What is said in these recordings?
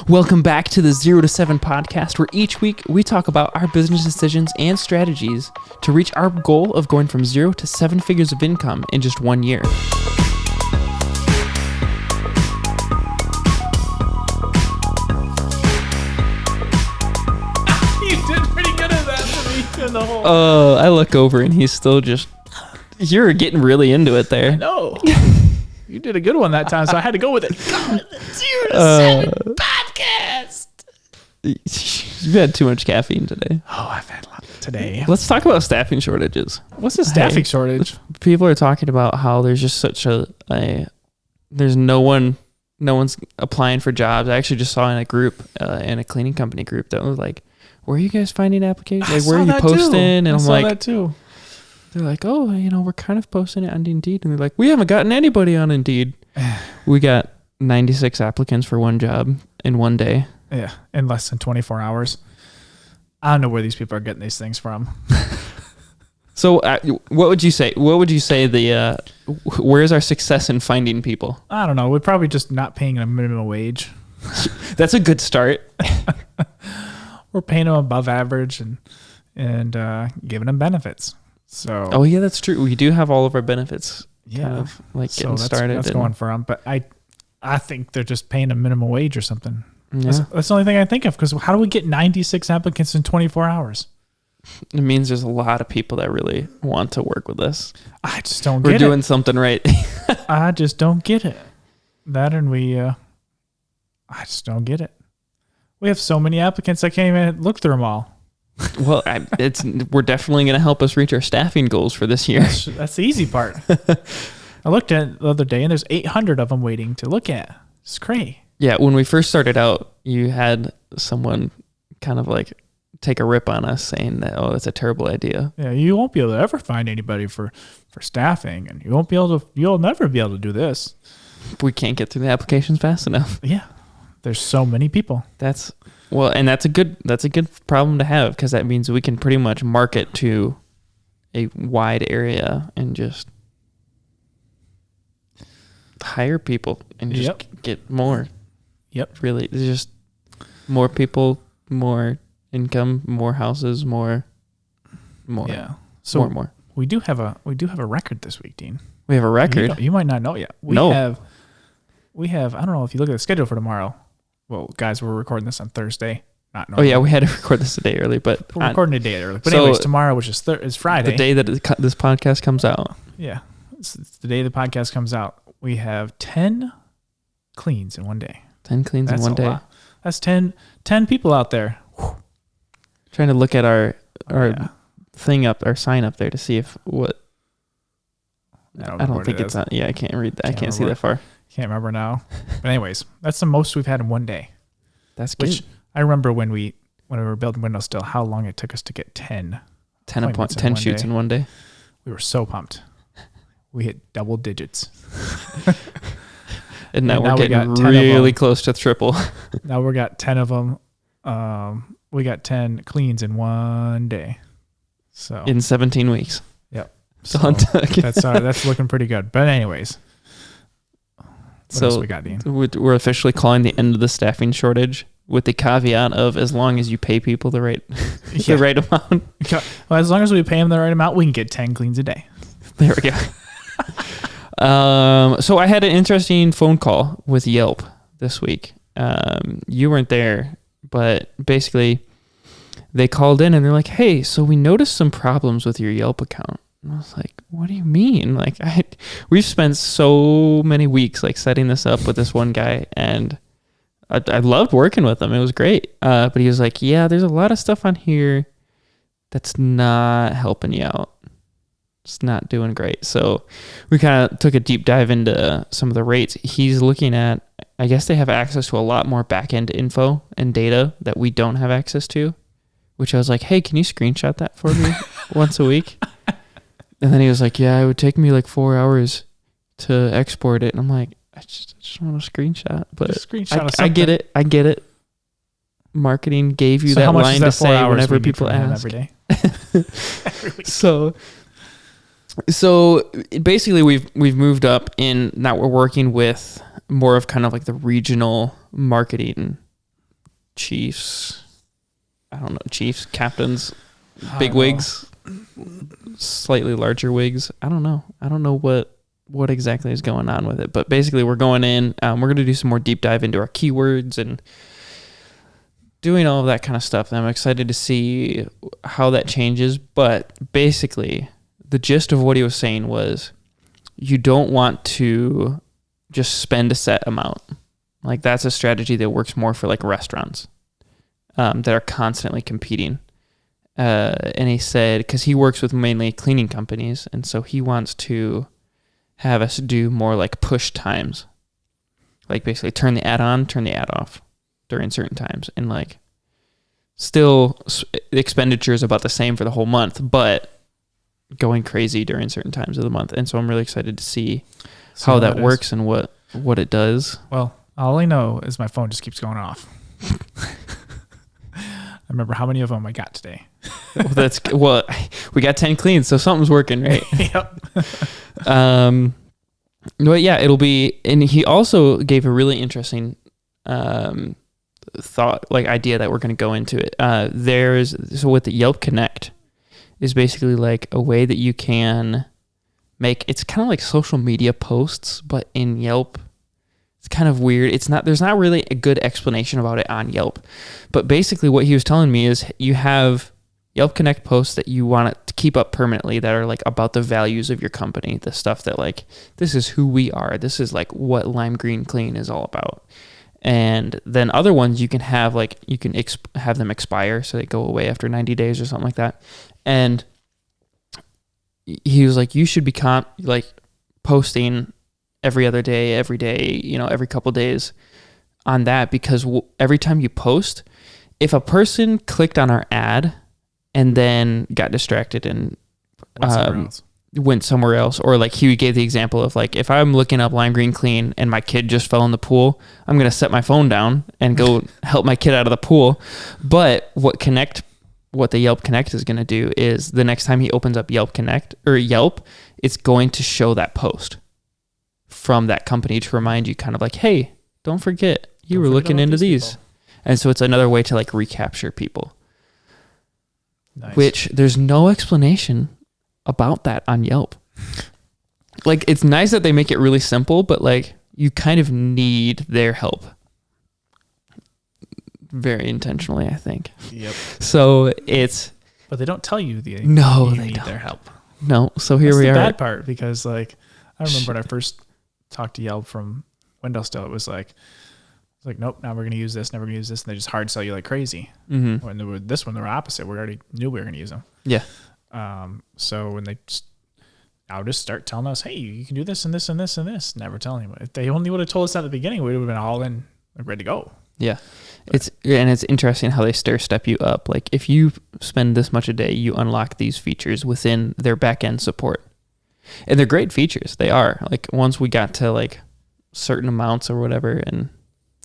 Welcome back to the 0 to 7 podcast, where each week we talk about our business decisions and strategies to reach our goal of going from 0 to 7 figures of income in just 1 year. You did pretty good at that for me in the whole. I look over and he's still just, you're getting really into it there. No. You did a good one that time, so I had to go with it. 0 to 7 podcast. You've had too much caffeine today. Oh, I've had a lot today. Let's talk about staffing shortages. What's the staffing shortage? People are talking about how there's just such there's no one's applying for jobs. I actually just saw in a group, in a cleaning company group, that was like, where are you guys finding applications? Like, where are you posting? And I I'm saw like, that too. They're like, oh, we're kind of posting it on Indeed. And they're like, we haven't gotten anybody on Indeed. We got 96 applicants for one job in 1 day. Yeah, in less than 24 hours. I don't know where these people are getting these things from. So what would you say? What would you say where's our success in finding people? I don't know. We're probably just not paying a minimum wage. That's a good start. We're paying them above average and giving them benefits. So. Oh yeah, that's true. We do have all of our benefits. Yeah, kind of like getting started. That's going for them. But I think they're just paying a minimum wage or something. Yeah. That's the only thing I think of. Because how do we get 96 applicants in 24 hours? It means there's a lot of people that really want to work with us. I just don't get it. We're doing something right. I just don't get it. That and I just don't get it. We have so many applicants, I can't even look through them all. Well, we're definitely going to help us reach our staffing goals for this year. That's the easy part. I looked at it the other day, and there's 800 of them waiting to look at. It's crazy. Yeah, when we first started out, you had someone kind of like take a rip on us saying that, oh, that's a terrible idea. Yeah, you won't be able to ever find anybody for staffing, and you'll never be able to do this. We can't get through the applications fast enough. Yeah, there's so many people. That's a good problem to have, because that means we can pretty much market to a wide area and just hire people and just get more. Yep. Really, it's just more people, more income, more houses, more. Yeah. So more. We do have a record this week, Dean. We have a record. You might not know yet. We have. I don't know if you look at the schedule for tomorrow. Well, guys, we're recording this on Thursday. Not normal. Oh yeah, we had to record this a day early, but we're recording a day early. But anyways, tomorrow, which is Friday, the day that this podcast comes out. Yeah, it's the day the podcast comes out. We have 10 cleans in 1 day. 10 cleans in 1 day. Lot. That's 10 people out there. Whew. Trying to look at our thing up, our sign up there to see if what. I don't think it's not. Yeah, I can't read that. I can't see that far. Can't remember now. But anyways, that's the most we've had in 1 day. That's good. Which I remember when we were building Windows Still, how long it took us to get 10 shoots in 1 day. We were so pumped. We hit double digits. And now we're getting really close to triple. Now we got 10 of them. We got 10 cleans in 1 day. So in 17 weeks. Yep. So that's looking pretty good. But anyways. What else we got, Dean? We're officially calling the end of the staffing shortage, with the caveat of as long as you pay people the right amount. Well, as long as we pay them the right amount, we can get 10 cleans a day. There we go. So I had an interesting phone call with Yelp this week. You weren't there, but basically they called in and they're like, hey, so we noticed some problems with your Yelp account. And I was like, what do you mean? Like, we've spent so many weeks like setting this up with this one guy, and I loved working with him. It was great. But he was like, yeah, there's a lot of stuff on here that's not helping you out. It's not doing great. So we kind of took a deep dive into some of the rates. He's looking at, I guess they have access to a lot more back-end info and data that we don't have access to, which I was like, hey, can you screenshot that for me once a week? And then he was like, yeah, it would take me like 4 hours to export it. And I'm like, I just want a screenshot. But I get it. I get it. Marketing gave you that line to say whenever people ask. Every day? Every week. So basically we've moved up in, now we're working with more of kind of like the regional marketing chiefs, I don't know, chiefs, captains, big wigs, slightly larger wigs. I don't know what exactly is going on with it, but basically we're going in, we're going to do some more deep dive into our keywords and doing all of that kind of stuff. And I'm excited to see how that changes. But basically the gist of what he was saying was you don't want to just spend a set amount. Like that's a strategy that works more for like restaurants that are constantly competing. And he said, because he works with mainly cleaning companies, and so he wants to have us do more like push times. Like basically turn the ad on, turn the ad off during certain times. And like still the expenditure is about the same for the whole month, but going crazy during certain times of the month. And so I'm really excited to see how that works and what it does. Well, all I know is my phone just keeps going off. I remember how many of them I got today. Well, we got 10 cleans, so something's working, right? Yep. But yeah, it'll be, and he also gave a really interesting idea that we're going to go into it. So with the Yelp Connect is basically like a way that you can make, it's kind of like social media posts, but in Yelp. It's kind of weird. There's not really a good explanation about it on Yelp. But basically what he was telling me is you have Yelp Connect posts that you want to keep up permanently that are like about the values of your company, the stuff that like, this is who we are. This is like what Lime Green Clean is all about. And then other ones you can have like, you can have them expire so they go away after 90 days or something like that. And he was like, you should be posting every other day, every day, every couple days on that, because every time you post, if a person clicked on our ad and then got distracted and went somewhere else, or like he gave the example of like, if I'm looking up Lime Green Clean and my kid just fell in the pool, I'm going to set my phone down and go help my kid out of the pool. But what the Yelp Connect is going to do is the next time he opens up Yelp Connect or Yelp, it's going to show that post from that company to remind you kind of like, hey, don't forget you were looking into these. And so it's another way to like recapture people. Nice. Which there's no explanation about that on Yelp. Like it's nice that they make it really simple, but like you kind of need their help. Very intentionally, I think. Yep. So but they don't tell you they need their help. No. So here we are. That's the bad part, because like I remember when I first talked to Yelp from Wendell still, it was like, nope, now we're going to use this, never going to use this. And they just hard sell you like crazy. Mm-hmm. When this one, they were opposite. We already knew we were going to use them. Yeah. So when they now just start telling us, hey, you can do this and this and this and this, never telling you. If they only would have told us at the beginning, we would have been all in, ready to go. Yeah. But it's interesting how they stair step you up. Like if you spend this much a day, you unlock these features within their back end support. And they're great features. They are. Like once we got to like certain amounts or whatever, and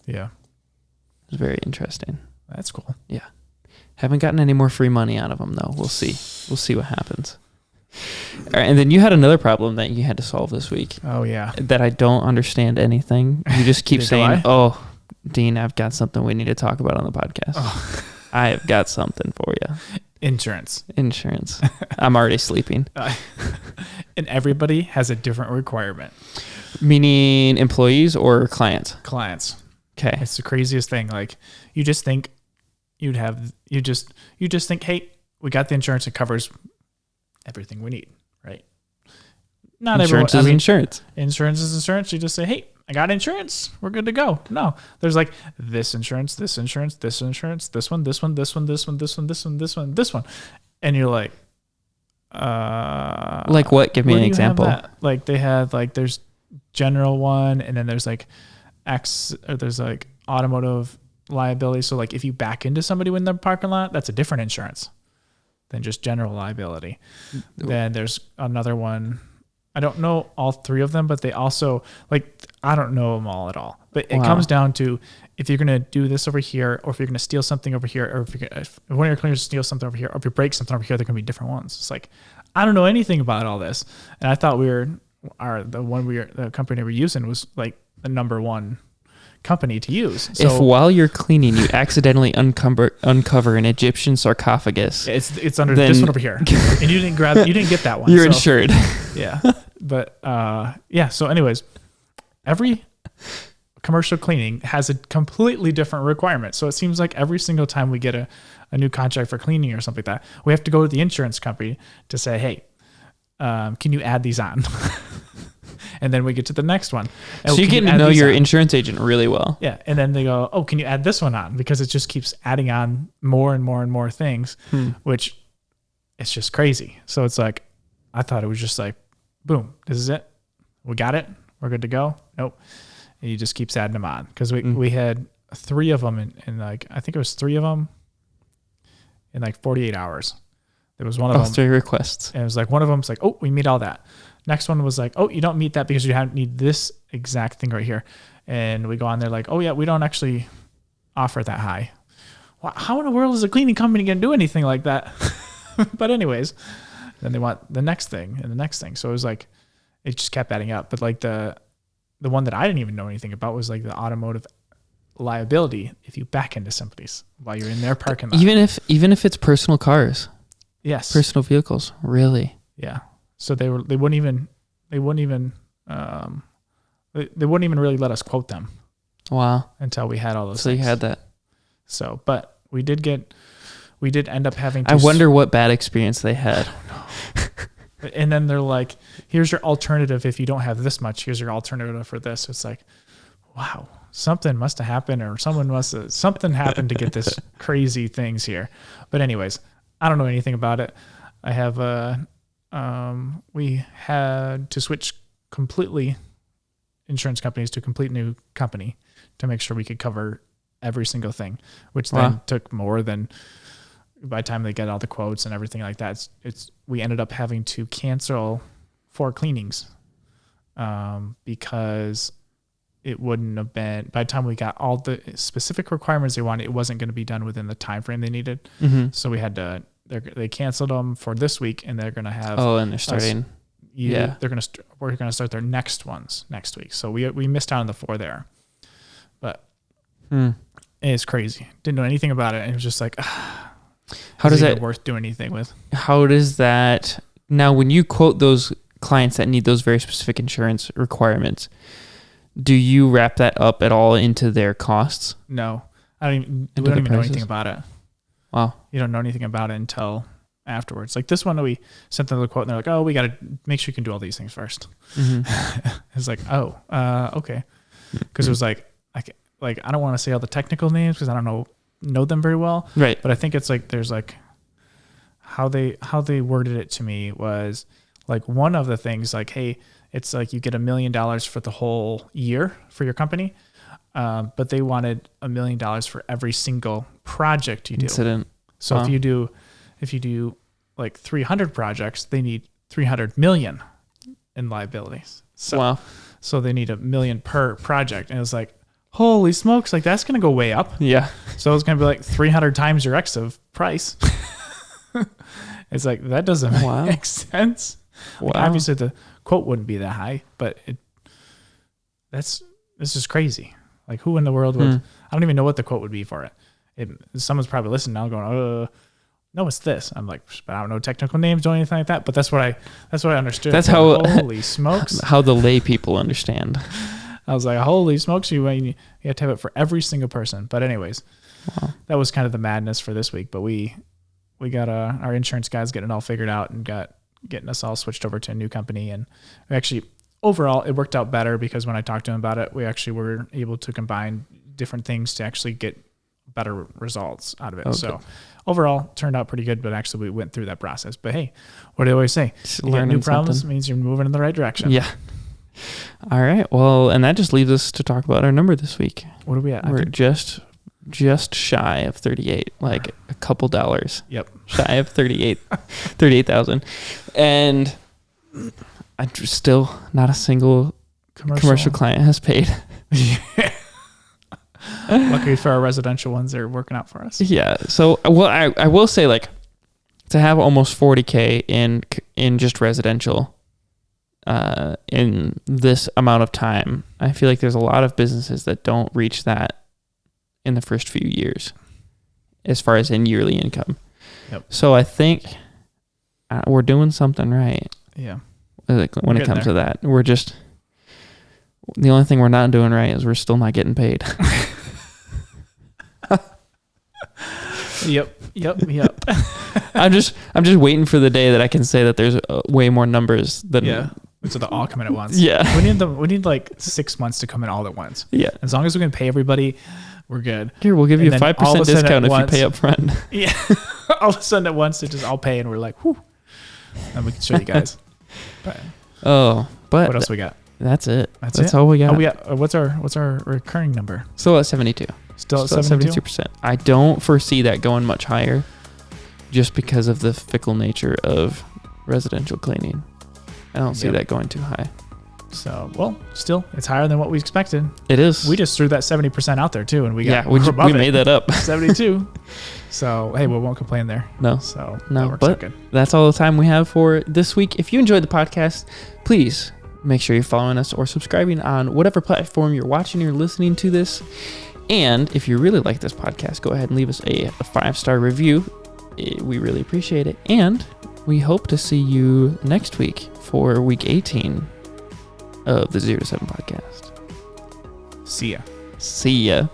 yeah, it was very interesting. That's cool. Yeah. Haven't gotten any more free money out of them though. We'll see. We'll see what happens. All right, and then you had another problem that you had to solve this week. Oh yeah. That I don't understand anything. You just keep saying, "Oh, Dean, I've got something we need to talk about on the podcast." Oh. I have got something for you. Insurance. I'm already sleeping. And everybody has a different requirement. Meaning employees or clients? Clients. Okay. It's the craziest thing. Like you just think you just think, hey, we got the insurance that covers everything we need, right? Not insurance everyone. Insurance. Insurance is insurance. You just say, hey, I got insurance. We're good to go. No, there's like this insurance, this insurance, this insurance, this one, this one, this one, this one, this one, this one, this one, this one. And you're like, like what? Give me an example. Like they had like, there's general one, and then there's like there's like automotive liability. So like if you back into somebody in the parking lot, that's a different insurance than just general liability. Then there's another one. I don't know all three of them, but they also I don't know them all at all. But it comes down to if you're going to do this over here, or if you're going to steal something over here, or if one of your cleaners steals something over here, or if you break something over here, they're going to be different ones. It's like, I don't know anything about all this. And I thought the company we were using was like the number one company to use. If So while you're cleaning, you accidentally uncover an Egyptian sarcophagus, it's under then- this one over here, and you didn't get that one. you're so, insured. Yeah, but yeah. So, anyways, every commercial cleaning has a completely different requirement. So it seems like every single time we get a new contract for cleaning or something like that, we have to go to the insurance company to say, hey, can you add these on? And then we get to the next one. So you get to know your insurance agent really well. Yeah. And then they go, oh, can you add this one on? Because it just keeps adding on more and more and more things, which it's just crazy. So it's like, I thought it was just like, boom, this is it. We got it. We're good to go. Nope. And he just keeps adding them on. Because we had 3 of them in like, I think it was 3 of them in like 48 hours. There was one of them. 3 requests. And it was like, one of them was like, oh, we meet all that. Next one was like, oh, you don't meet that because you need this exact thing right here. And we go on there like, oh yeah, we don't actually offer that high. Well, how in the world is a cleaning company going to do anything like that? But anyways, then they want the next thing and the next thing. So it was like, it just kept adding up. But like the one that I didn't even know anything about was like the automotive liability if you back into somebody's while you're in their parking lot. Even if it's personal cars, Yes. personal vehicles, really. Yeah. So they wouldn't even really let us quote them Wow. until we had all those So things. you had that. So, but we did end up having to I wonder what bad experience they had. and then they're like, here's your alternative if you don't have this much, here's your alternative for this. It's like, wow, something must have happened or something happened to get this crazy things here. But anyways, I don't know anything about it. I have we had to switch completely insurance companies to a complete new company to make sure we could cover every single thing, which then took more than by the time they get all the quotes and everything like that. We ended up having to cancel 4 cleanings because it wouldn't have been, by the time we got all the specific requirements they wanted, it wasn't going to be done within the time frame they needed. Mm-hmm. So we had to, they canceled them for this week, and they're going to have, And they're starting. we're going to start their next ones next week. So we missed out on the 4 there, but it's crazy. Didn't know anything about it. And it was just like, How does that worth doing anything with? How does that now? When you quote those clients that need those very specific insurance requirements, do you wrap that up at all into their costs? No, we don't Into the even know prices? anything about it. Wow. You don't know anything about it until afterwards. Like this one, we sent them the quote and they're like, oh, we got to make sure you can do all these things first. Mm-hmm. It's like, oh, okay. Cause it was like, I don't want to say all the technical names cause I don't know them very well. Right. But I think it's like, there's like how they worded it to me was like one of the things like, hey, it's like you get $1 million for the whole year for your company. But they wanted $1 million for every single project you do. Incident. So if you do like 300 projects, they need 300 million in liabilities. So, Wow. so they need $1 million per project. And it was like, holy smokes, like that's going to go way up. Yeah. So it's going to be like 300 times your X of price. It's like, that doesn't make sense. Wow. Like, obviously the quote wouldn't be that high, but this is crazy. Like who in the world would, I don't even know what the quote would be for it. Someone's probably listening now going, no, it's this. I'm like, but I don't know technical names or anything like that. But that's what I understood. That's how, holy smokes. how the lay people understand. I was like, holy smokes, you have to have it for every single person. But anyways, that was kind of the madness for this week. But we got our insurance guys getting it all figured out and getting us all switched over to a new company. And we actually, overall, it worked out better because when I talked to him about it, we actually were able to combine different things to actually get better results out of it. Okay. So overall, turned out pretty good, but actually we went through that process. But hey, what do I always say? You get new problems means you're moving in the right direction. Yeah. All right. Well, and that just leaves us to talk about our number this week. What are we at? We're just shy of 38, like a couple dollars. Yep. Shy of 38,000. And I still not a single commercial client has paid. Luckily for our residential ones, they're working out for us. Yeah. So, well, I will say, like, to have almost 40K in just residential, in this amount of time. I feel like there's a lot of businesses that don't reach that in the first few years as far as in yearly income. Yep. So I think we're doing something right. Yeah. Like when it comes to that, we're just, the only thing we're not doing right is we're still not getting paid. Yep. I'm just waiting for the day that I can say that there's way more numbers than So they all come in at once. Yeah. We need like 6 months to come in all at once. Yeah. As long as we can pay everybody, we're good. Here, we'll give you a 5% discount if you pay up front. Yeah. All of a sudden at once, it just all pay and we're like, whew. And we can show you guys. But what else we got? That's it. That's all we got. Oh, we got what's our recurring number? Still at 72. Still at 72%. I don't foresee that going much higher just because of the fickle nature of residential cleaning. I don't see that going too high. So, well, still, it's higher than what we expected. It is. We just threw that 70% out there too, and we made that up. 72. So, hey, we won't complain there. No. So, no, that works but out good. That's all the time we have for this week. If you enjoyed the podcast, please make sure you're following us or subscribing on whatever platform you're watching or listening to this. And if you really like this podcast, go ahead and leave us a 5-star review. We really appreciate it. And we hope to see you next week for week 18 of the 0 to 7 podcast. See ya. See ya.